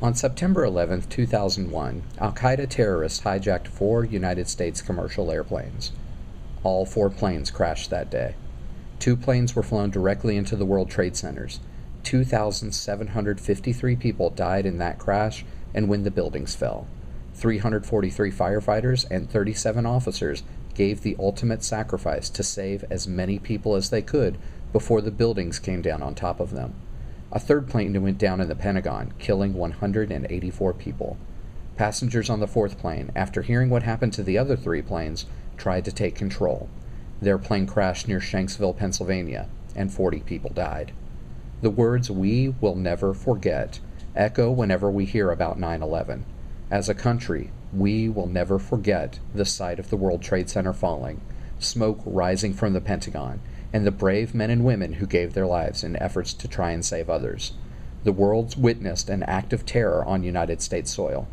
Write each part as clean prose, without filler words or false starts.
On September 11, 2001, al-Qaeda terrorists hijacked 4 United States commercial airplanes. All 4 planes crashed that day. 2 planes were flown directly into the World Trade Centers. 2,753 people died in that crash and when the buildings fell. 343 firefighters and 37 officers gave the ultimate sacrifice to save as many people as they could before the buildings came down on top of them. A 3rd plane went down in the Pentagon, killing 184 people. Passengers on the 4th plane, after hearing what happened to the other 3 planes, tried to take control. Their plane crashed near Shanksville, Pennsylvania, and 40 people died. The words "we will never forget" echo whenever we hear about 9/11. As a country, we will never forget the sight of the World Trade Center falling, smoke rising from the Pentagon, and the brave men and women who gave their lives in efforts to try and save others. The world witnessed an act of terror on United States soil.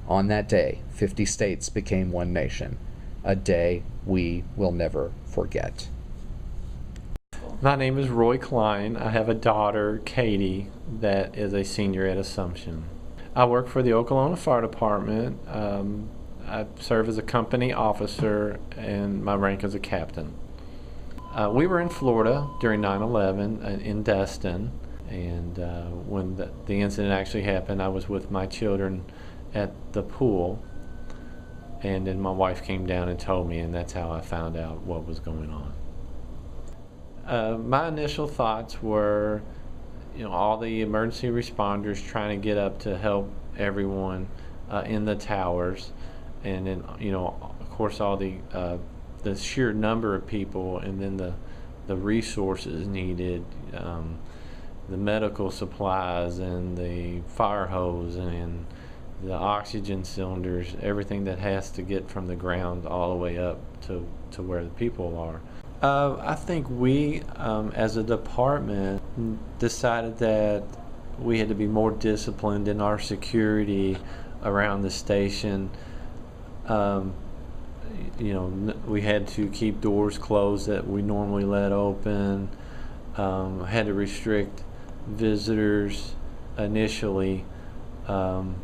On that day, 50 states became one nation, a day we will never forget. My name is Roy Kline. I have a daughter, Katie, that is a senior at Assumption. I work for the Oklahoma Fire Department. I serve as a company officer, and my rank is a captain. We were in Florida during 9/11 in Destin, and when the incident actually happened, I was with my children at the pool, and then my wife came down and told me, and that's how I found out what was going on. My initial thoughts were, all the emergency responders trying to get up to help everyone in the towers, and then, of course, all the sheer number of people, and then the resources needed, the medical supplies and the fire hose and the oxygen cylinders, everything that has to get from the ground all the way up to where the people are. I think we, as a department, decided that we had to be more disciplined in our security around the station. We had to keep doors closed that we normally let open, had to restrict visitors initially, and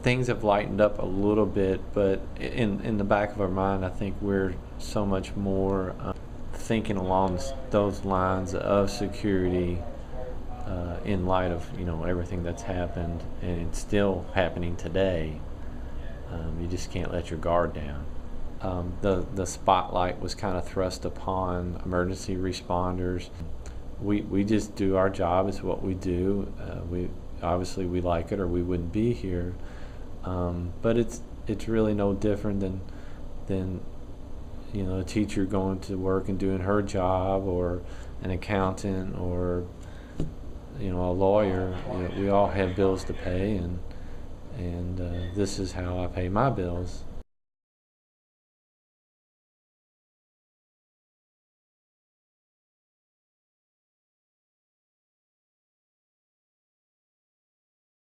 things have lightened up a little bit, but in the back of our mind, I think we're so much more thinking along those lines of security in light of everything that's happened, and it's still happening today. You just can't let your guard down. The spotlight was kind of thrust upon emergency responders. We just do our job. It's what we do. Obviously we like it, or we wouldn't be here. But it's really no different than a teacher going to work and doing her job, or an accountant, or a lawyer. We all have bills to pay, and this is how I pay my bills.